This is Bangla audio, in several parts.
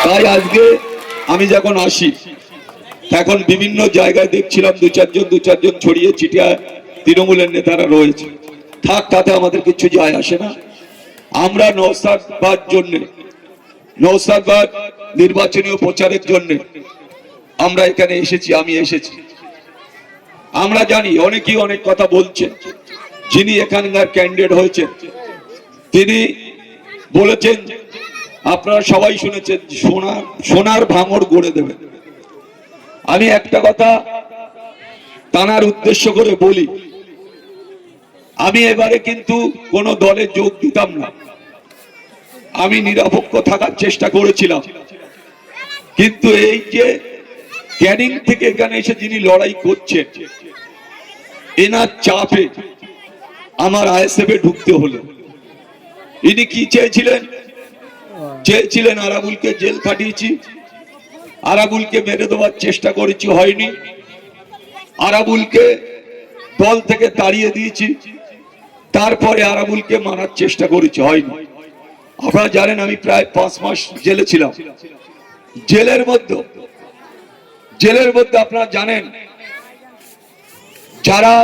তাই আজকে আমি যখন আসি এখন বিভিন্ন জায়গায় দেখছিলাম দু চারজন ছড়িয়ে ছিটিয়ে তৃণমূলের নেতারা রয়েছে। থাক, তাতে আমাদের কিছু যায় আসে না। আমরা নওশাদবাদ নির্বাচনীয় প্রচারের জন্য আমরা এখানে এসেছি, আমি এসেছি। আমরা জানি অনেকেই অনেক কথা বলছেন। যিনি এখানকার ক্যান্ডিডেট হয়েছেন তিনি বলেছেন, আপনারা সবাই শুনেছেন, সোনার ভাঙড় গড়ে দেবেন। আমি একটা কথা তানার উদ্দেশ্য করে বলি, আমি এবারে কিন্তু কোন দলে যোগ দিতাম না। আমি নিরপেক্ষ থাকার চেষ্টা করেছিলাম, কিন্তু এই যে ক্যানিং থেকে এখানে এসে যিনি লড়াই করছেন, এনার চাপে আমার আইএসএফ এ ঢুকতে হলো। ইনি কি চেয়েছিলেন আরাবুলকে জেল খাটিয়েছি, আরাবুলকে মেরে দেওয়ার চেষ্টা করেছি, হয়নি। আরাবুলকে দল থেকে তাড়িয়ে দিয়েছি, তারপরে আরাবুলকে মারার চেষ্টা করেছি, হয়নি। আপনারা জানেন আমি প্রায় 5 মাস জেলে ছিলাম। জেলের মধ্যে আপনারা জানেন যারা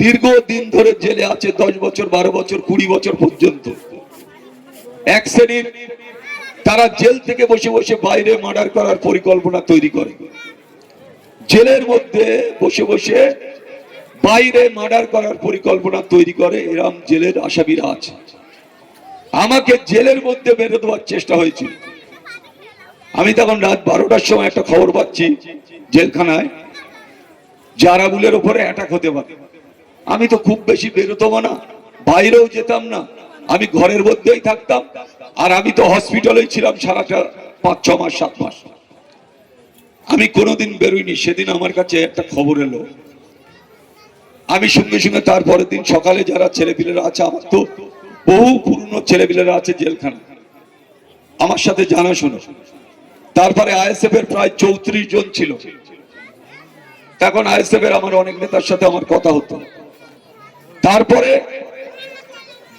দীর্ঘদিন ধরে জেলে আছে, 10 বছর 12 বছর 20 বছর পর্যন্ত, এক শ্রেণীর তারা জেল থেকে বসে বসে বাইরে মার্ডার করার পরিকল্পনা তৈরি করে। জেলের মধ্যে বসে বসে বাইরে মার্ডার করার পরিকল্পনা তৈরি করে, এরম জেলের আসামিরা আছে। আমাকে জেলের মধ্যে মেরে দেওয়ার চেষ্টা হয়েছিল। আমি তখন রাত 12টার সময় একটা খবর পাচ্ছি জেলখানায় যে আরাবুলের উপরে অ্যাটাক হতে পারে। আমি তো খুব বেশি বেরোতাম না, বাইরেও যেতাম না, আমি ঘরের মধ্যেই থাকতাম। আর আমি তো হসপিটালেই ছিলাম সারাটা 5-6 মাস 7 মাস, আমি কোনোদিন বেরোইনি। সেদিন আমার কাছে একটা খবর এলো, আমি সঙ্গে সঙ্গে তারপরের দিন সকালে যারা ছেলেপিলেরা আছে, আমার তো বহু পুরনো ছেলেপিলেরা আছে জেলখানা, আমার সাথে জানাশোনা। তারপরে আইএসএফ এর প্রায় 34 জন ছিল। তখন আইএসএফ এর আমার অনেক নেতার সাথে আমার কথা হতো। তারপরে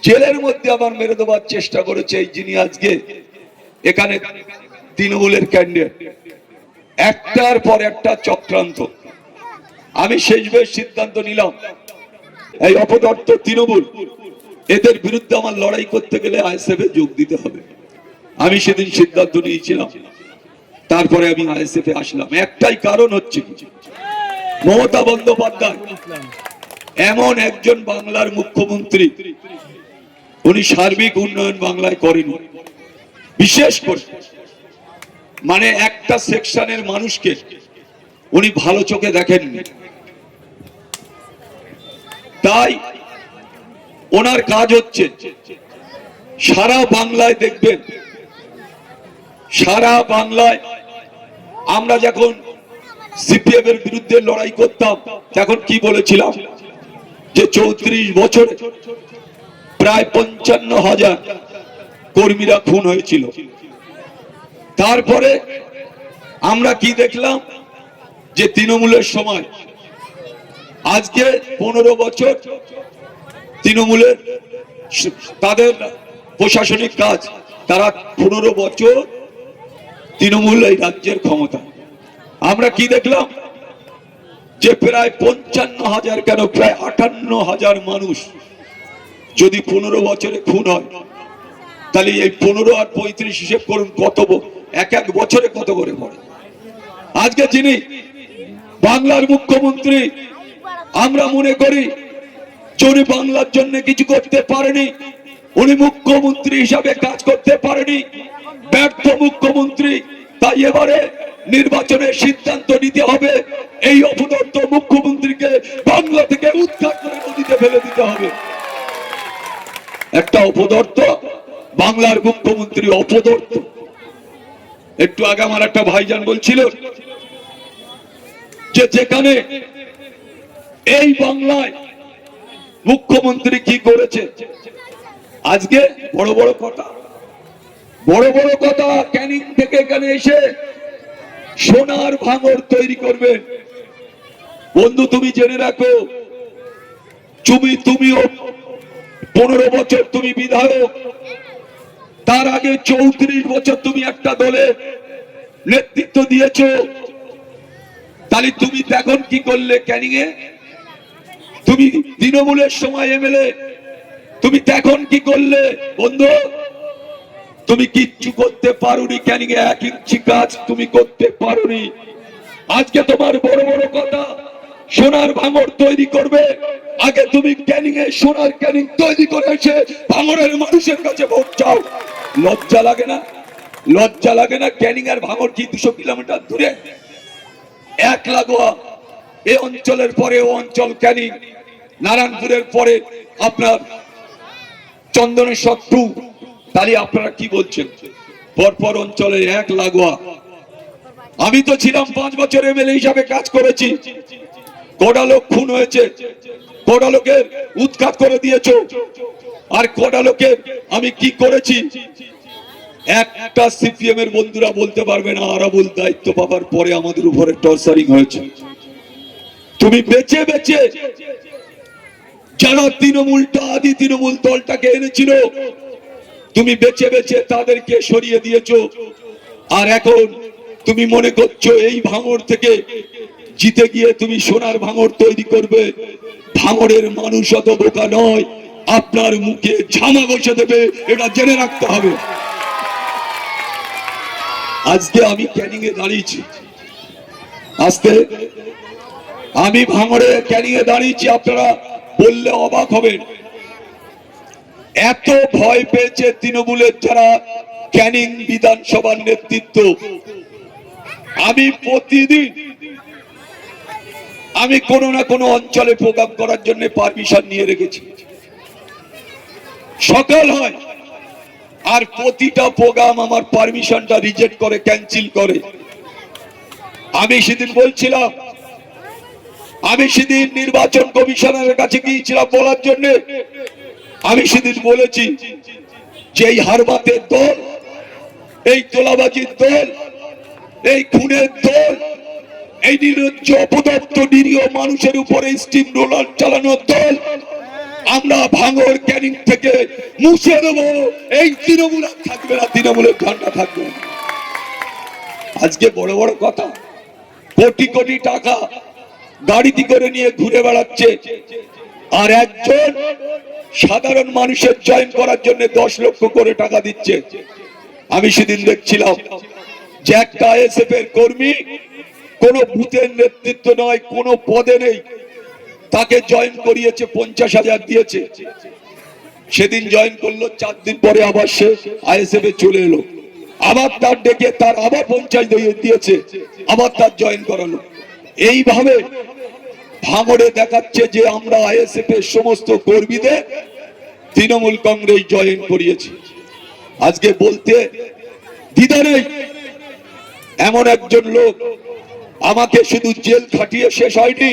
জেলের মধ্যে আবার মেরে দেওয়ার চেষ্টা করেছে এই যিনি আজকে এখানে তৃণমূলের ক্যান্ডিডেট। একটার পর একটা চক্রান্ত। আমি শেষবেশ সিদ্ধান্ত নিলাম, এই অপদার্থ তৃণমূল, এদের বিরুদ্ধে আমার লড়াই করতে গেলে আইএসএফ এ যোগ দিতে হবে। আমি সেদিন সিদ্ধান্ত নিয়েছিলাম, তারপরে আমি আইএসএফ এ আসলাম। একটাই কারণ হচ্ছে, মমতা বন্দ্যোপাধ্যায় এমন একজন বাংলার মুখ্যমন্ত্রী, উনি সার্বিক উন্নয়ন বাংলায় করেনি। বিশেষ করে মানে একটা সেকশনের মানুষকে উনি ভালো চোখে দেখেননি। তাই ওনার কাজ হচ্ছে সারা বাংলায়, দেখবেন সারা বাংলায় আমরা যখন সিপিএম এর বিরুদ্ধে লড়াই করতাম তখন কি বলেছিলাম, যে 34 বছরে প্রায় 55,000 কর্মীরা খুন হয়েছিল। তারপরে আমরা কি দেখলাম, যে তৃণমূলের সময় আজকে 15 বছর তৃণমূলের তাদের প্রশাসনিক কাজ, তারা 15 বছর তৃণমূল এই রাজ্যের ক্ষমতা। আমরা কি দেখলাম, যে প্রায় 55,000 কেন প্রায় 58,000 মানুষ যদি 15 বছরে খুন হয়, তাহলে এই 15 আর 35 হিসেব করুন কত, এক বছরে কত করে পড়ে। আজকে যিনি বাংলার মুখ্যমন্ত্রী, আমরা মনে করি যিনি বাংলার জন্য কিছু করতে পারেনি, উনি মুখ্যমন্ত্রী হিসাবে কাজ করতে পারেনি, ব্যর্থ মুখ্যমন্ত্রী। তাই এবারে নির্বাচনের সিদ্ধান্ত নিতে হবে, এই অপদার্থ মুখ্যমন্ত্রীকে বাংলা থেকে উদ্ধার করে নদীতে ফেলে দিতে হবে। একটা অপদার্থ বাংলার মুখ্যমন্ত্রী, অপদার্থ। একটু আগে আমার একটা ভাইজান বলছিল যে যেখানে এই বাংলায় মুখ্যমন্ত্রী কি করেছে, আজকে বড় বড় কথা ক্যানিং থেকে এখানে এসে সোনার ভাঙড় তৈরি করবেন। বন্ধু, তুমি জেনে রাখো, তুমিও 15 বছর তুমি বিধায়ক, তার আগে 34 বছর তুমি একটা দলে নেতৃত্ব দিয়েছো, তাহলে তুমি এখন কি করলে ক্যানিং এ? তুমি তৃণমূলের সময় এমএলএ, তুমি এখন কি করলে বন্ধু? তুমি কিচ্ছু করতে পারোনি ক্যানিং এ, 1 ইঞ্চি কাজ তুমি করতে পারোনি। আজকে তোমার বড় বড় কথা, সোনার ভাঙড় তৈরি করবে। আগে তুমি ক্যানিং এ সোনার ক্যানিং তৈরি করে এসে ভাঙড়ের মানুষের কাছে ভোট চাও। লজ্জা লাগে না? লজ্জা লাগে না? ক্যানিং আর ভাঙড় কি 200 কিলোমিটার দূরে? এক লাগোয়া। এই অঞ্চলের পরে ও অঞ্চল ক্যানিং, নারায়ণপুরের পরে আপনার চন্দনেশ্বর 2। তাহলে আপনারা কি বলছেন? পরপর অঞ্চলে এক লাগোয়া। আমি তো ছিলাম 5 বছর এমএলএ হিসাবে কাজ করেছি। কোটা লোক খুন হয়েছে, কোটা লোকের উৎখাত করে দিয়েছো। আর কোটা লোকের আমি কি করেছি? একটা সিপিএম এর বন্ধুরা বলতে পারবে না আরাবুল দায়িত্ব পাবার পরে আমাদের উপরে টর্চারিং হয়েছে। তুমি বেঁচে বেঁচে যারা তৃণমূলটা আদি তৃণমূল দলটাকে এনেছিল, তুমি বেঁচে বেঁচে তাদেরকে সরিয়ে দিয়েছো। আর এখন তুমি মনে করছো এই ভাঙড় থেকে জিতে গিয়ে তুমি সোনার ভাঙড় তৈরি করবে। ভাঙড়ের মানুষ অত বোকা নয়, আপনার মুখে ঝামা বসে দেবে, এটা জেনে রাখতে হবে। আজকে আমি ক্যানিং এ দাঁড়িয়েছি, আজকে আমি ভাঙড়ে ক্যানিং এ দাঁড়িয়েছি, আপনারা বললে অবাক হবেন। এত ভয় পেয়েছে তৃণমূলের যারা ক্যানিং বিধানসভার নেতৃত্ব। আমি প্রতিদিন আমি কোনো না কোনো অঞ্চলে প্রোগ্রাম করার জন্য পারমিশন নিয়ে রেখেছি। সকাল হয় আর প্রতিটা প্রোগ্রাম আমার পারমিশনটা রিজেক্ট করে, ক্যান্সেল করে। আমি সেদিন বলছিলাম, আমি সেদিন নির্বাচন কমিশনারের কাছে গিয়েছিলাম বলার জন্য। আমি সেদিন বলেছি যে এই হারবাতের দল, এই তোলাবাজির দল, এই খুনের দল, এই নির্লজ্জ অপদত্ত নিরীহ মানুষের উপরে স্টিম রোলার চালানোর দল আমরা ভাঙড় ক্যানিং থেকে মুছে দেবো। এই তৃণমূল আর থাকবে না, তৃণমূলের ঝান্ডা থাকবে না। আজকে বড় বড় কথা, কোটি কোটি টাকা গাড়িতে করে নিয়ে ঘুরে বেড়াচ্ছে, আর একজন সাধারণ মানুষের জয়েন করার জন্য 10 লক্ষ করে টাকা দিচ্ছে। আমি সেদিন দেখছিলাম যে একটা আইএসএফ এর কর্মী, কোন বুথের নেতৃত্ব নয়, কোন পদে নেই, তাকে জয়েন করিয়েছে, 50,000 দিয়েছে। সেদিন জয়েন করলো, 4 দিন পরে আবার সে আইএসএফ এ চলে এলো। আবার তার ডেকে তার আবার 50 দিয়েছে, আবার তার জয়েন করালো। এইভাবে ভাঙড়ে দেখাচ্ছে যে আমরা আইএসএফ এর সমস্ত কর্মীদের তৃণমূল কংগ্রেস জয়েন করিয়েছি। আজকে বলতে দ্বিধা নেই, এমন একজন লোক আমাকে শুধু জেল খাটিয়ে শেষ হয়নি,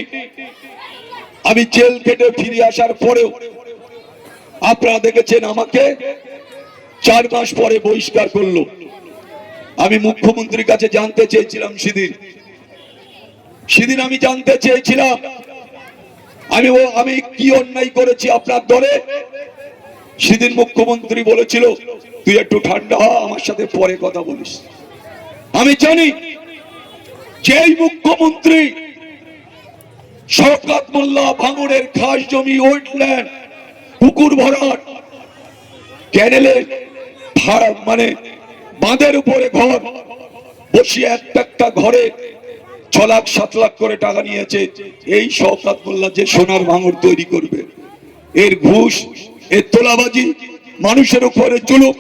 আমি জেল কেটে ফিরে আসার পরেও আপনারা দেখেছেন আমাকে 4 মাস পরে বহিষ্কার করলো। আমি মুখ্যমন্ত্রীর কাছে জানতে চেয়েছিলাম, সেদিন আমি জানতে চেয়েছিলাম আমি কি অন্যায় করেছি আপনার দলে। সেদিন মুখ্যমন্ত্রী বলেছিল তুই একটু ঠান্ডা হ, আমার সাথে পরে কথা বলিস। আমি জানি যেই মুখ্যমন্ত্রী শওকত মোল্লা ভাঙড়ের খাস জমি, ওয়েটল্যান্ড, পুকুর ভরাট, ক্যানেলের মানে বাঁধের উপরে ঘর বসিয়ে একটা ঘরে 6 লাখ 7 লাখ করে টাকা নিয়েছে, এই শওকত মোল্লা যে সোনার ভাঙড় তৈরি করবে, এর ঘুষ, এর তোলাবাজি, মানুষের উপরে জুলুম,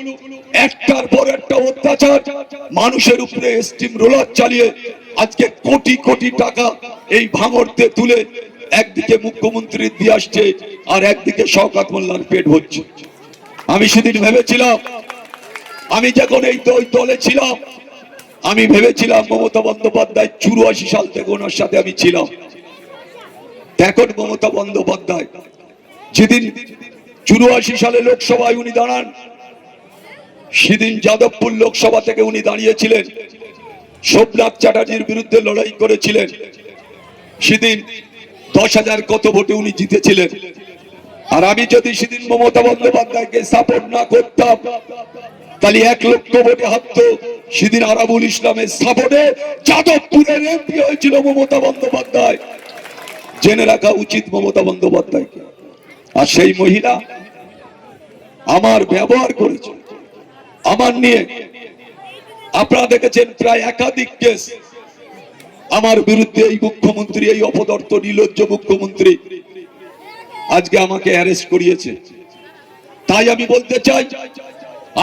একটার পর একটা অত্যাচার, মানুষের উপরে স্টিম রোলার চালিয়ে আজকে কোটি কোটি টাকা এই ভাঙড়তে তুলে একদিকে মুখ্যমন্ত্রী দিয়ে আসছে, আর একদিকে শওকত মোল্লার পেট ভরছে। আমি সেদিন ভেবেছিলাম, আমি যখন এই দলে ছিলাম, আমি ভেবেছিলাম মমতা বন্দ্যোপাধ্যায় 84 সাল থেকে ওনার সাথে আমি ছিলাম। এখন মমতা বন্দ্যোপাধ্যায় যেদিন 84 সালে লোকসভায় উনি দাঁড়ান, সেদিন যাদবপুর লোকসভা থেকে উনি দাঁড়িয়েছিলেন, সোমনাথ চ্যাটার্জির বিরুদ্ধে লড়াই করেছিলেন। সেদিন 10,000 কত ভোটে উনি জিতেছিলেন। আর আমি যদি সেদিন মমতা বন্দ্যোপাধ্যায়কে সাপোর্ট না করতাম, তাহলে 1 লক্ষ ভোটে হারতো সেদিন আরাবুল ইসলামের সাপোর্টে যাদবপুরের এমপি হয়েছিল মমতা বন্দ্যোপাধ্যায়। জেনে রাখা উচিত মমতা বন্দ্যোপাধ্যায়কে। আর সেই মহিলা আমার ব্যবহার করেছে আমার নিয়ে, আপনারা দেখেছেন প্রায় একাধিক কেস আমার বিরুদ্ধে। এই মুখ্যমন্ত্রী, এই অপদার্থ নির্লজ্জ মুখ্যমন্ত্রী আজকে আমাকে অ্যারেস্ট করিয়েছে। তাই আমি বলতে চাই,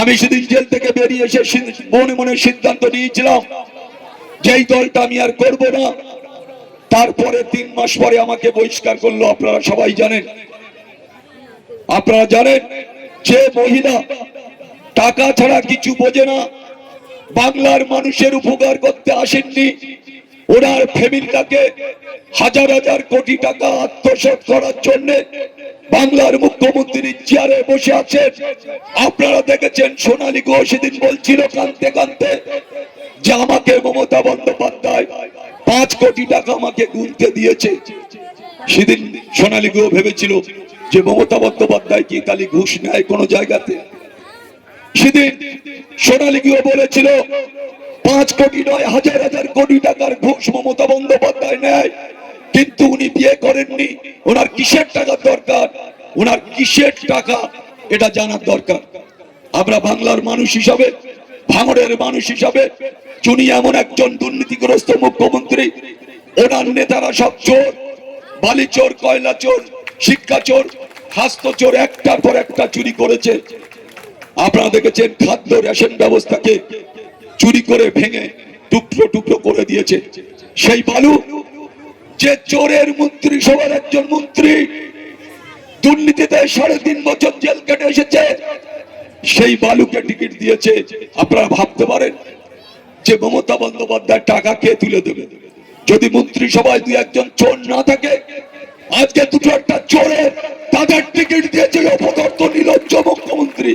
আমি সেদিন জেল থেকে বেরিয়ে এসে মনে মনে সিদ্ধান্ত নিয়েছিলাম যে এই দলটা আমি আর করব না। তারপরে 3 মাস পরে আমাকে বহিষ্কার করলো। আপনারা সবাই জানেন, আপনারা জানেন যে মহিলা টাকা ছাড়া কিছু বোঝে না, বাংলার মানুষের উপকার করতে আসেননি, ওনার ফ্যামিলিটাকে হাজার হাজার কোটি টাকা আত্মসাৎ করার জন্য বাংলার মুখ্যমন্ত্রী চেয়ারে বসে আছেন। আপনারা দেখেছেন সোনালী গুহ সেদিন বলছিল কাঁদতে কাঁদতে যে আমাকে মমতা বন্দ্যোপাধ্যায় 5 কোটি টাকা আমাকে গুনতে দিয়েছে। সেদিন সোনালী গুহ ভেবেছিল যে মমতা বন্দ্যোপাধ্যায় কি তালি ঘুষ নেয় কোন জায়গাতে। সেদিন সোনালী গুহ বলেছিল 5 কোটি নয়, হাজার হাজার কোটি টাকার ঘুষ মমতা বন্দ্যোপাধ্যায় নেয়, কিন্তু উনি বিয়ে করেননি। ওনার কিসের টাকা দরকার, ওনার কিসের টাকা, এটা জানার দরকার। আমরা বাংলার মানুষ হিসাবে, ভাঙড়ের মানুষ হিসাবে, উনি এমন একজন দুর্নীতিগ্রস্ত মুখ্যমন্ত্রী, ওনার নেতারা সব চোর, বালি চোর, কয়লা চোর, শিক্ষা চোর, স্বাস্থ্য চোর, একটার পর একটা চুরি করেছে। আপনারা দেখেছেন খাদ্য রেশন ব্যবস্থাকে চুরি করে ভেঙে টুকরো টুকরো করে দিয়েছে। সেই বালু যে চোরের মন্ত্রী, সবার একজন মন্ত্রী দুর্নীতিতে 3.5 বছর জেল কেটে এসেছে, সেই বালুকে টিকিট দিয়েছে। আপনারা ভাবতে পারেন যে মমতা বন্দ্যোপাধ্যায় টাকা কে তুলে দেবে? যদি মন্ত্রিসভায় 2-1 জন চোর না থাকে, আজকে 2-1টা চোরের তাদের টিকিট দিয়েছে অপদার্থ নির্লজ্জ মুখ্যমন্ত্রী।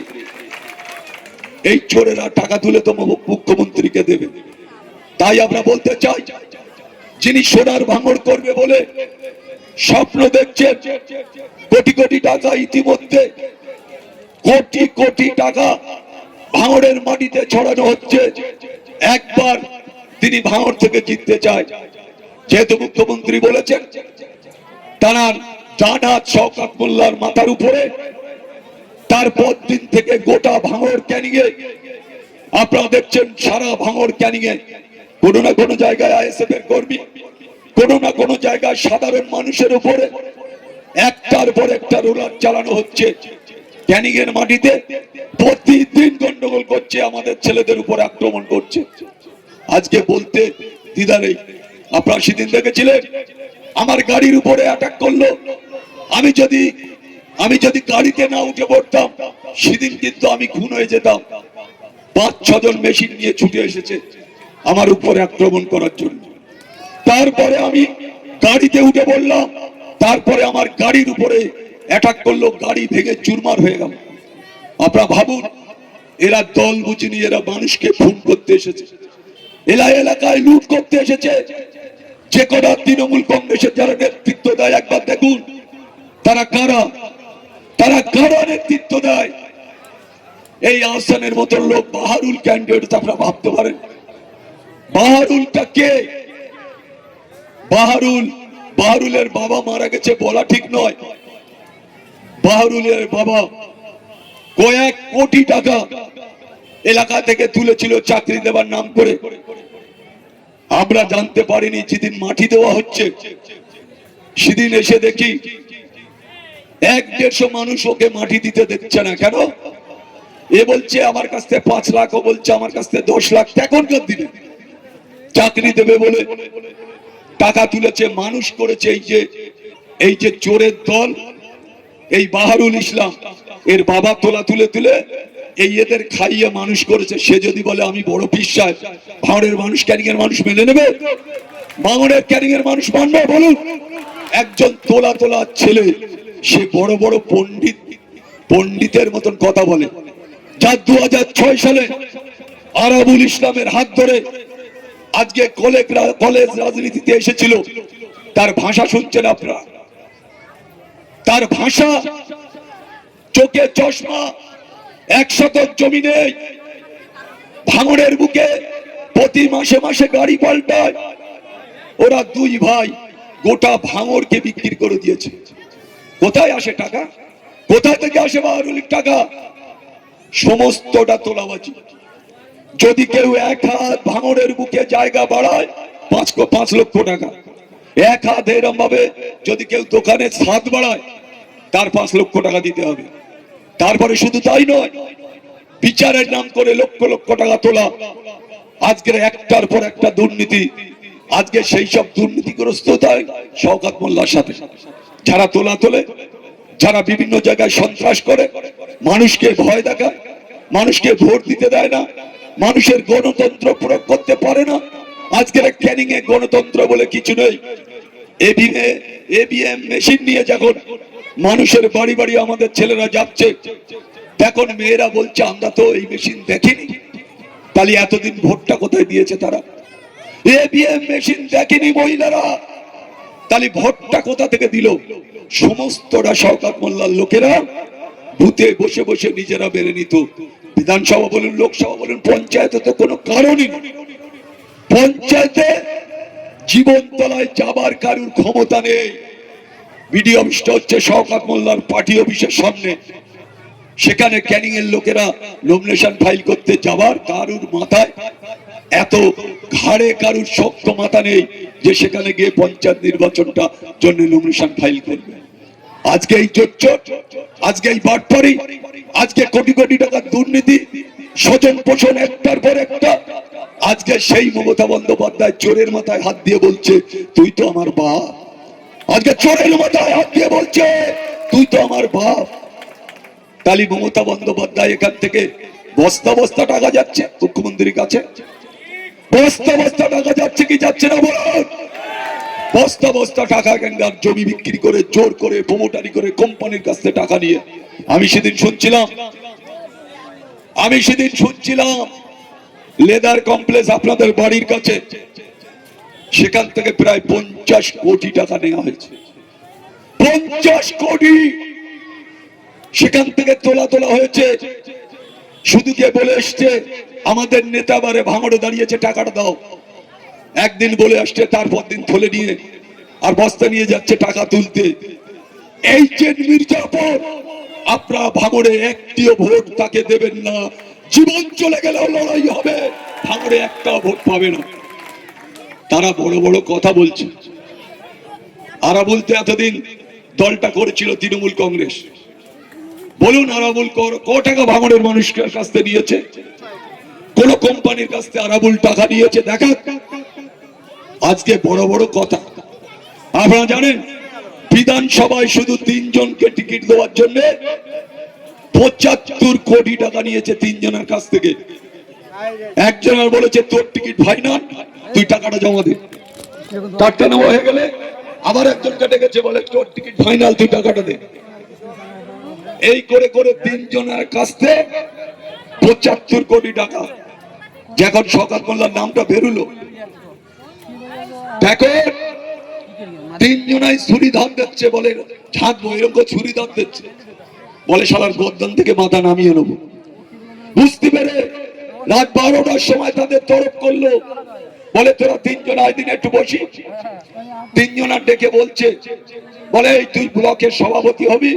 এই চোরেরা টাকা তুলে তো মুখ্যমন্ত্রীকে দেবে। তাই আমরা বলতে চাই, যিনি সোনার ভাঙড় করবে বলে স্বপ্ন দেখছেন, কোটি কোটি টাকা ইতিমধ্যে কোটি কোটি টাকা ভাঙড়ের মাটিতে ছড়ানো হচ্ছে। একবার তিনি ভাঙড় থেকে জিততে চায়, যেহেতু মুখ্যমন্ত্রী বলেছেন তার ডান হাত শওকত মোল্লার মাথার উপরে, তারপর দিন থেকে গোটা ভাঙড় ক্যানিংয়ে আপনারা দেখছেন, সারা ভাঙড় ক্যানিংয়ে কোনো না কোনো জায়গায় আইএসএফ এর কর্মী, কোনো না কোনো জায়গায় সাধারণ মানুষের উপরে একটার পর একটা রোলার চালানো হচ্ছে। ক্যানিং এর মাটিতে প্রতিদিন গন্ডগোল করছে, আমাদের ছেলেদের উপর আক্রমণ করছে। আজকে বলতে দ্বিধা নেই। আপনারা সেদিন দেখেছিলেন আমার গাড়ির উপরে অ্যাটাক করলো। আমি যদি গাড়িতে না উঠে পড়তাম, সেদিন কিন্তু আমি খুন হয়ে যেতাম। 5-6 জন মেশিন নিয়ে ছুটে এসেছে আমার উপরে আক্রমণ করার জন্য। তারপরে আমি গাড়িতে উঠে পড়লাম, তারপরে আমার গাড়ির উপরে অ্যাটাক করলো, গাড়ি ভেঙে চুরমার হয়ে গেল। আপনারা ভাবুন, এরা দল বুঝিনি, এরা মানুষকে খুন করতে এসেছে, এলাকায় লুট করতে এসেছে। যে কটা তৃণমূল কংগ্রেসের যারা নেতৃত্ব দেয়, একবার দেখুন তারা কারা, তারা কারা নেতৃত্ব দেয়। এই আহসানের মতো লোক বাহারুল ক্যান্ডিডেট, আপনারা ভাবতে পারেন বাহারুলটা কে? বাহারুলের বাবা মারা গেছে বলা ঠিক নয়। বাহারুলের বাবা কয়েক কোটি টাকা এলাকা থেকে তুলেছিল চাকরি দেওয়ার নাম করে। আমরা জানতে পারিনি, যেদিন মাটি দেওয়া হচ্ছে সেদিন এসে দেখি 100-150 মানুষ ওকে মাটি দিতে দিচ্ছে না। কেন? এ বলছে আমার কাছ থেকে 5 লাখ, ও বলছে আমার কাছ থেকে 10 লাখ। এখনকার দিনে চাকরি দেবে বলে টাকা তুলেছে, মানুষ করেছে। এই যে চোরের দল, এই বাহারুল ইসলাম, এর বাবা তোলা তুলে তুলে এই এদের খাইয়ে মানুষ করেছে। সে যদি বলে আমি বড় পীর সাহেব, ভাঙড়ের মানুষ, ক্যানিং এর মানুষ মেনে নেবে? ভাঙড়ের ক্যানিং এর মানুষ মানবে? বলুন। একজন তোলা তোলা ছেলে, সে বড় বড় পণ্ডিতের মতন কথা বলে, যা 2006 সালে আরাবুল ইসলামের হাত ধরে আজকে কলেজ রাজনীতিতে এসেছিল। তার ভাষা শুনছেন আপনারা? তার ভাষা, চোখে চশমা, 1 শতক জমি নেই, ভাঙড়ের বুকে প্রতি মাসে মাসে গাড়ি পাল্টায়। ওরা দুই ভাই গোটা ভাঙড়কে বিক্রি করে দিয়েছে। কোথায় আসে টাকা? কোথা থেকে আসে বাহারুলির টাকা? সমস্তটা তোলাবাজি। যদি কেউ এক হাত ভাঙড়ের বুকে জায়গা বাড়ায় 5 লক্ষ টাকা, এক হাত এরম ভাবে যদি কেউ দোকানে ছাদ বাড়ায় তার 5 লক্ষ টাকা দিতে হবে। তারপরে শুধু তাই নয়, বিচারের নাম করে লক্ষ লক্ষ টাকা তোলা। আজকের একটার পর একটা দুর্নীতি। আজকে সেই সব দুর্নীতিগ্রস্ততায় শওকত মোল্লার সাথে যারা তোলে, যারা বিভিন্ন জায়গায় সন্ত্রাস করে, মানুষকে ভয় দেখায়, মানুষকে ভোট দিতে দেয় না, মানুষের গণতন্ত্র প্রয়োগ করতে পারে না। আজকের ক্যানিং এ গণতন্ত্র বলে কিছু নেই। এবিএম মেশিন নিয়ে যখন মানুষের বাড়ি বাড়ি আমাদের ছেলেরা যাচ্ছে, তখন মেয়েরা বলছে আমরা তো এই মেশিন দেখিনি। তাহলে এতদিন ভোটটা কোথায় দিয়েছে তারা? এবিএম মেশিন দেখেনি মহিলারা, তাহলে ভোটটা কোথা থেকে দিল? সমস্তটা শওকত মোল্লার লোকেরা বুথে বসে বসে নিজেরা বেড়ে নিত। বিধানসভা বলুন, লোকসভা বলুন, পঞ্চায়েতে তো কোনো কারণই নেই। পঞ্চায়েতে জীবনতলায় যাবার কারুর ক্ষমতা নেই। বিডিও অফিসটা হচ্ছে শওকত মোল্লার পার্টি অফিসের সামনে। সেখানে ক্যানিং এর লোকেরা নমিনেশন ফাইল করতে যাবার কারুর মাথায় এত ঘাড়ে কারুর শক্ত মাথা নেই যে সেখানে গিয়ে পঞ্চায়েত নির্বাচনটা জন্য নমিনেশন ফাইল করবে। আজকে এই চোর, আজকে এই বাটপারি, আজকে কোটি কোটি টাকার দুর্নীতি, স্বজন পোষণ একটার পর একটা। আজকে সেই মমতা বন্দ্যোপাধ্যায় চোরের মাথায় হাত দিয়ে বলছে তুই তো আমার বাপ। আজকে চোরের মাথায় হাত দিয়ে বলছে তুই তো আমার বাপ। তালি মমতা বন্দ্যোপাধ্যায় এখান থেকে বস্তা বস্তা টাকা যাচ্ছে মুখ্যমন্ত্রীর কাছে। বস্তা বস্তা টাকা যাচ্ছে কি যাচ্ছে না বলুন? বস্তা বস্তা টাকা গঙ্গার জমি বিক্রি করে, জোর করে, প্রমোটারি করে, কোম্পানির কাছ থেকে টাকা নিয়ে। আমি সেদিন শুনছিলাম লেদার কমপ্লেক্স আপনাদের বাড়ির কাছে, সেখান থেকে প্রায় 50 কোটি টাকা নেওয়া হয়েছে। 50 কোটি সেখান থেকে তোলা হয়েছে। শুধু কে বলে এসছে আমাদের নেতা বারে ভাঙড়ে দাঁড়িয়েছে টাকাটা দাও। একদিন বলে আসছে, তারপর দিন থলে নিয়ে আর বস্তা নিয়ে যাচ্ছে টাকা তুলতে। এই যে মির্জাপুর, আপনারা ভাঙড়ে একটিও ভোট তাকে দেবেন না। জীবন চলে গেলেও লড়াই হবে, ভাঙড়ে একটা ভোট পাবে না। তারা বড় বড় কথা বলছে। আরা বলতে এতদিন দলটা করেছিল তৃণমূল কংগ্রেস। বলুন আরাবুল ক টাকা ভাঙড়ের মানুষের কাছ থেকে নিয়েছে? কোন কোম্পানির কাছ থেকে আরাবুল টাকা নিয়েছে দেখা? আজকে বড় বড় কথা। আপনারা জানেন বিধানসভায় শুধু 3 জনকে টিকিট দেওয়ার জন্য 75 কোটি টাকা নিয়েছে 3 জনের কাছ থেকে। একজনের বলেছে তোর টিকিট ফাইনাল, তুই টাকাটা জমা দে। টাকা নেওয়া হয়ে গেলে আবার একজনকে ডেকেছে, বলে তোর টিকিট ফাইনাল, তুই টাকাটা দে। এই করে করে 3 জনের কাছ থেকে 75 কোটি টাকা। যখন শওকত মোল্লার নামটা বেরুলো, দেখো 3 জনাই ছুরি ধান দিচ্ছে, বলে ছাঁদবো, এরকম ছুরি ধান দিচ্ছে, বলে শালার গর্দন থেকে মাথা নামিয়ে নেবো। বুঝতে পেরে রাত 12টার সময় তাদের তরফ করলো, বলে তোরা 3 জন আয় দিন একটু বসি। 3 জনা ডেকে বলছে, বলে তুই ব্লকের সভাপতি হবি,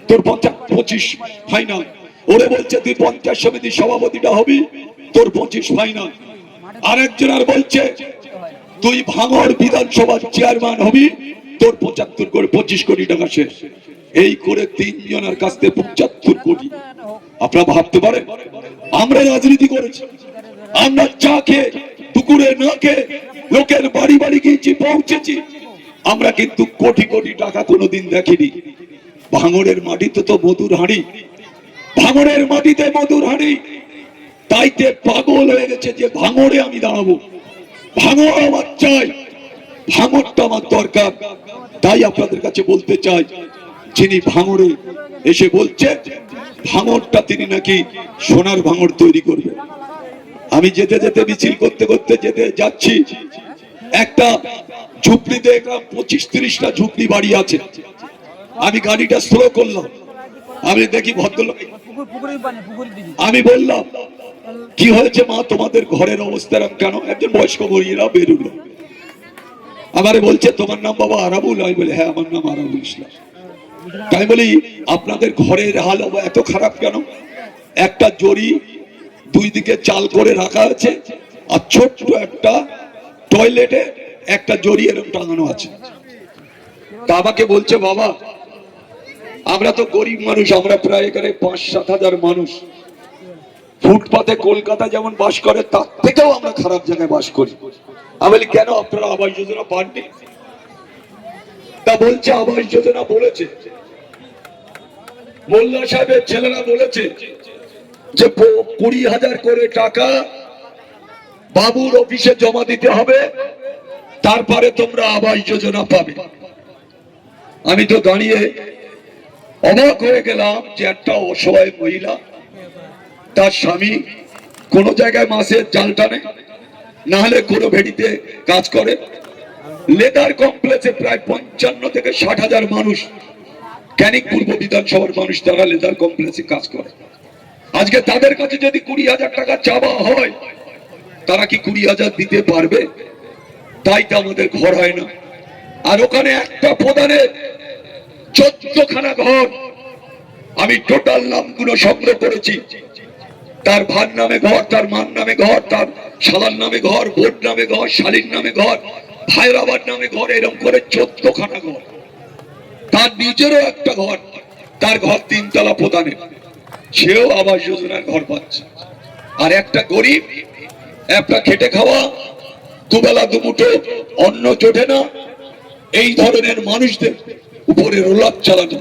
তোর 25 ফাইনাল। ওরে বলছে তুই পঞ্চায়েত সমিতির সভাপতিটা হবি, তোর 25 ফাইনাল। আরেকজন আর বলছে তুই ভাঙড় বিধানসভার চেয়ারম্যান হবি, তোর 25 কোটি টাকা শেষ। এই করে 3 জনের কাছ থেকে 75 কোটি। আপনারা ভাবতে পারেন আমরা রাজনীতি করেছি, আমরা চা খেয়ে দুপুরে না খেয়ে লোকের বাড়ি বাড়ি গিয়েছি, পৌঁছেছি। আমরা কিন্তু কোটি কোটি টাকা কোনোদিন দেখিনি। ভাঙড়ের মাটিতে তো মধুর হাঁড়ি, ভাঙড়ের মাটিতে মধুর হাঁড়ি। তাইতে পাগল হয়ে গেছে যে ভাঙড়ে আমি দাঁড়াবো, ভাঙড় আমার চাই, ভাঙড়টা আমার দরকার। তাই আপনাদের কাছে বলতে চাই, যিনি ভাঙড়ে এসে বলছে ভাঙড়টা তিনি নাকি সোনার ভাঙড় তৈরি করবে। আমি যেতে যেতে মিছিল করতে করতে যেতে যাচ্ছি, একটা ঝুপড়িতে 25-30টা ঝুপড়ি বাড়ি আছে। আমি গাড়িটা স্লো করলাম, আমি দেখি ভদ্রলোক, আমি বললাম কি হয়েছে মা, তোমাদের ঘরের অবস্থা এরকম কেন? একজন বয়স্ক মহিলা বেরোলো, আমারে বলছে তোমার নাম বাবা আরাবুল? আমি বলি হ্যাঁ আমার নাম আরাবুল ইসলাম। তাই বলি আপনাদের ঘরের হাল এত খারাপ কেন? একটা জরি দুই দিকে চাল করে রাখা আছে, আর ছোট্ট একটা টয়লেটে একটা জরি এরকম টাঙানো আছে। তা আমাকে বলছে বাবা আমরা তো গরিব মানুষ, আমরা প্রায় এখানে 5-7 হাজার মানুষ, ফুটপাতে কলকাতা যেমন বাস করে তার থেকেও আমরা খারাপ জায়গায় বাস করি। আমি বলি কেন আপনারা আবাস যোজনা পাননি? তা বলছে আবাস যোজনা বলেছে, মোল্লা সাহেবের ছেলেরা বলেছে যে 20,000 করে টাকা বাবুর অফিসে জমা দিতে হবে, তারপরে তোমরা আবাস যোজনা পাবে। আমি তো দাঁড়িয়ে অবাক হয়ে গেলাম যে একটা অসহায় মহিলা, তার স্বামী কোন জায়গায় মাসের জাল টানে, না হলে কোনো ভেড়িতে কাজ করে। লেদার কমপ্লেক্সে প্রায় 55 থেকে 60 হাজার মানুষ, ক্যানিং পূর্ব বিধানসভার মানুষ, তারা লেদার কমপ্লেক্সে কাজ করে। আজকে তাদের কাছে যদি 20,000 টাকা চাওয়া হয়, তারা কি 20,000 দিতে পারবে? তাই তো আমাদের ঘর হয় না। আর ওখানে একটা প্রধানের 14খানা ঘর, আমি টোটাল নামগুলো সংগ্রহ করেছি। তার ভার নামে ঘর, তার মার নামে ঘর, তার শালার নামে ঘর, বোন নামে ঘর, শালীর নামে ঘর, ভাইয়ের আবার নামে ঘর, এরকম করে 14খানা ঘর। তার নিজেরও একটা ঘর, তার ঘর 3 তলা প্রধানের, সেও আবাস যোজনার ঘর পাচ্ছে। আর একটা গরিব, একটা খেটে খাওয়া, দুবেলা দুমুঠো অন্ন জোটে না, এই ধরনের মানুষদের উপরে রোলাপ চালানো।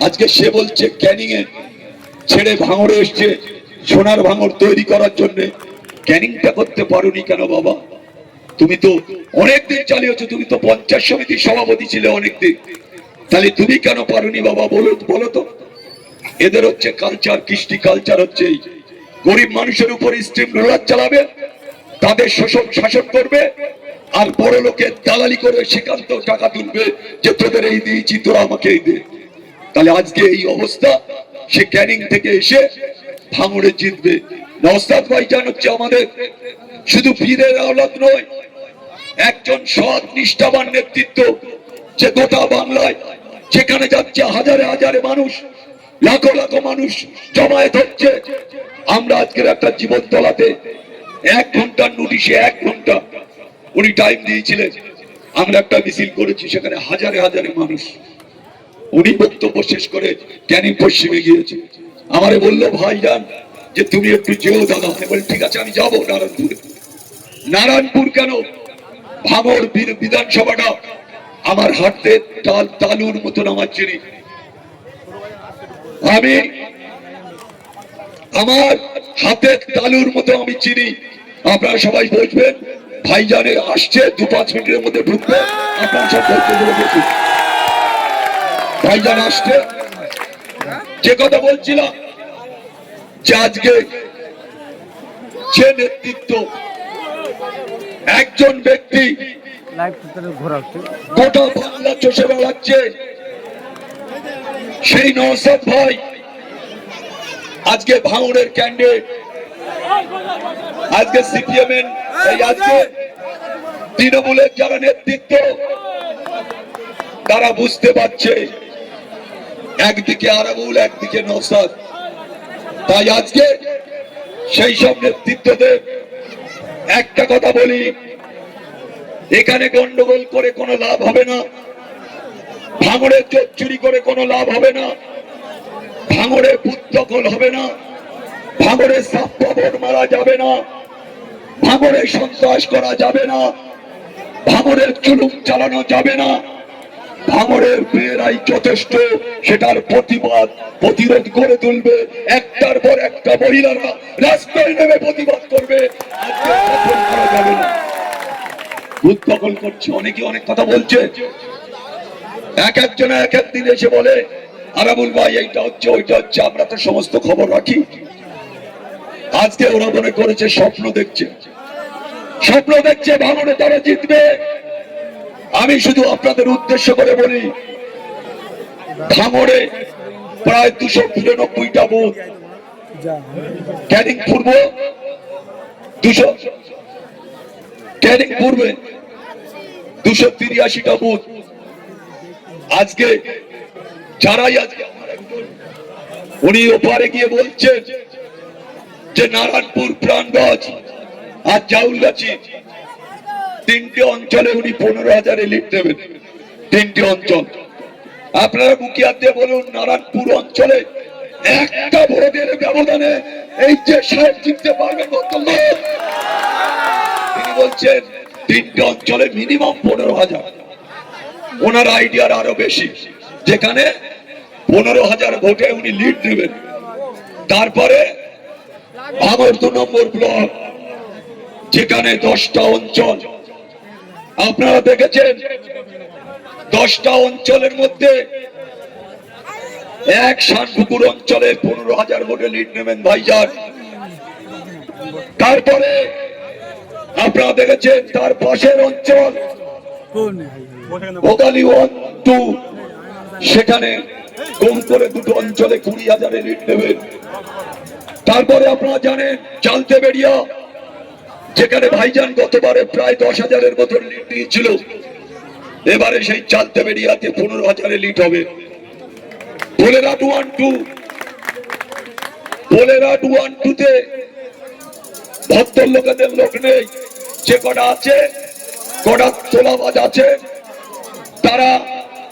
আজকে সে বলছে ক্যানিং এ ছেড়ে ভাঙড়ে এসছে সোনার ভাঙড় তৈরি করার জন্য। ক্যানিংটা করতে পারোনি কেন বাবা? তুমি তো অনেকদিন চালিয়েছো, তুমি তো পঞ্চায়েত সমিতির সভাপতি ছিলে অনেকদিন, তাহলে তুমি কেন পারোনি বাবা? বলো তো। এদের হচ্ছে কালচার, কৃষ্টি কালচার হচ্ছে গরিব মানুষের উপর স্টিম রোলার চালাবে, তাদের শোষণ শাসন করবে, আর বড় লোকের দালালি করে সেখান থেকে টাকা তুলবে যে তোদের এই দিয়েছি তোরা আমাকে এই দে। তাহলে আজকে এই অবস্থা, সে ক্যানিং থেকে এসে ভাঙড়ে জিতবে। নওশাদ ভাইজান হচ্ছে আমাদের শুধু পীরের আওলাদ নয়, একজন সৎ নিষ্ঠাবান নেতৃত্ব, যে গোটা বাংলায় যেখানে যাচ্ছে হাজারে হাজারে মানুষ, লাখো লাখো মানুষ জমায়েত হচ্ছে। আমরা আজকের একটা জীবন তলাতে 1 ঘন্টার নোটিশে 1 ঘন্টা উনি টাইম দিয়েছিলেন, আমরা একটা মিছিল করেছি, সেখানে হাজারে হাজারে মানুষ। উনি বক্তব্য শেষ করে ক্যানিং পশ্চিমে গিয়েছে, আমারে বললো ভাইজান যে তুমি একটু যেও দাদা। আমি বলি ঠিক আছে আমি যাবো নারায়ণপুরে। নারায়ণপুর কেন, ভাঙড় বিধানসভাটা আমার হাতে তালুর মতন আমার চিনি। আমি আমার হাতে তালুর মতো আমি চিনি। আপনারা সবাই বসবেন, ভাইজানে আসছে 2-5 মিনিটের মধ্যে ঢুকবে, আপনারা সব বক্তব্য বসুন। ভাইজান আসছে, যে কথা বলছিলাম যে আজকে যে নেতৃত্ব, একজন ব্যক্তি গোটা বাংলা চষে বেড়াচ্ছে, সেই নওশাদ ভাই আজকে ভাঙড়ের ক্যান্ডিডেট, আজকে সিপিএম এর, আজকে তৃণমূলের যারা নেতৃত্ব, তারা বুঝতে পারছে একদিকে আরাবুল, একদিকে নওশাদ। তাই আজকে সেই সব নেতৃত্বদের একটা কথা বলি, এখানে গন্ডগোল করে কোনো লাভ হবে না, ভাঙড়ের চোর চুরি করে কোনো লাভ হবে না, ভাঙড়ে বুথ দখল হবে না, ভাঙড়ে সাপ্পাবর মারা যাবে না, ভাঙড়ে সন্ত্রাস করা যাবে না, ভাঙড়ের জুলুম চালানো যাবে না। ভাঙড়ের মেয়েরাই যথেষ্ট সেটার প্রতিবাদ প্রতিরোধ করে তুলবে। একটার পর একটা মহিলারা রাস্তায় নেমে প্রতিবাদ করবে। আজকে দখল করা যাবে না, বুথ দখল করছে, অনেকে অনেক কথা বলছে, এক একজনে এক একদিন এসে বলে আরাবুল ভাই এইটা হচ্ছে ওইটা হচ্ছে, আমরা তো সমস্ত খবর রাখি। আজকে ওরা মনে করেছে স্বপ্ন দেখছে, স্বপ্ন দেখছে ভাঙড়ে তারা জিতবে। আমি শুধু আপনাদের উদ্দেশ্য করে বলি, ভাঙড়ে প্রায় 292টা বুথ, ক্যানিং পূর্ব 200, ক্যানিং পূর্বে 283টা বুথ। আজকে যারাই আজকে উনি ওপারে গিয়ে বলছেন যে নারায়ণপুর, প্রাণগঞ্জ আর জাউলগাছি 3টে অঞ্চলে উনি 15,000 লিড দেবেন। 3টে অঞ্চল আপনারা মুখিয়াত দিয়ে বলুন, নারায়ণপুর অঞ্চলে একটা ভোটের ব্যবধানে এই যে সাহেব জিততে পারবেন। তিনি বলছেন 3টে অঞ্চলে মিনিমাম 15,000। ওনার আইডিয়ার আরো বেশি, যেখানে 15,000 ভোটে উনি লিড নেবেন। তারপরে ভাঙড় 2 নম্বর ব্লক, যেখানে 10টা অঞ্চল। আপনারা দেখেছেন 10টা অঞ্চলের মধ্যে এক শানপুকুর অঞ্চলে 15,000 ভোটে লিড নেবেন ভাইজান। তারপরে আপনারা দেখেছেন তার পাশের অঞ্চল ভোগালী 1, 2, সেখানে কম করে 2টো অঞ্চলে 20,000 লিড নেবেন। তারপরে আপনারা জানেন চালতে বেড়িয়া, যেখানে ভাইজান গতবারে প্রায় 10,000-এর মতো লিড নিয়েছিল, এবারে সেই চালতে বেড়িয়াতে 15,000 লিড হবে। পোলেরাট 1, 2, পোলেরাট 1, 2-তে ভদ্রলোকেদের লোক নেই। যে কটা আছে, কটা তোলাবাজ আছে, তারা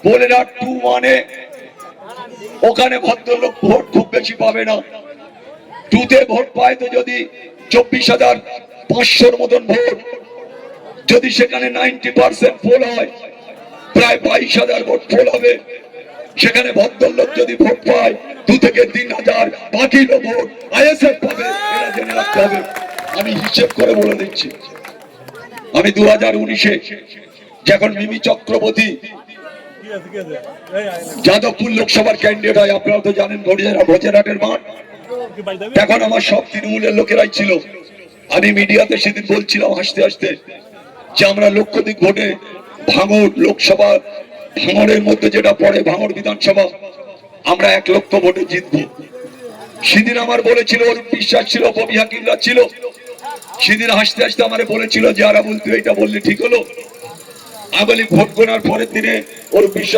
পোলেরাট 2, 1-এ ওখানে ভদ্রলোক ভোট খুব বেশি পাবে না। 2-তে ভোট পায় তো যদি 24,500-র মতন ভোট, যদি সেখানে 90% পোল হয়, প্রায় 22,000 ভোট পোল হবে। সেখানে ভদ্রলোক যদি ভোট পায় 2 থেকে 3,000, বাকি ভোট আইএসএফ পাবে। এটা জেনে রাখতে হবে। আমি হিসেব করে বলে দিচ্ছি, আমি 2019-এ যখন মিমি চক্রবর্তী যাদবপুর লোকসভার ক্যান্ডিডেট হয়, আপনারা তো জানেন ভোজেরহাটের মাঠ, তখন আমার সব তৃণমূলের লোকেরাই ছিল। আমি মিডিয়াতে সেদিন বলছিলাম হাসতে হাসতে যে আমরা লক্ষাধিক ভোটে ভাঙড় লোকসভা, ভাঙড়ের মধ্যে যেটা পড়ে ভাঙড় বিধানসভা, আমরা 1 লক্ষ ভোটে জিতবো। সেদিন আমার বলেছিল, ওর বিশ্বাস ছিল, ববি হাকিমরা ছিল। সেদিন হাসতে হাসতে আমার বলেছিল যে আরা বলতে এটা বললে ঠিক হলো। আমি বলি ভোট গোনার পরের দিনে ওর বিশ্বাস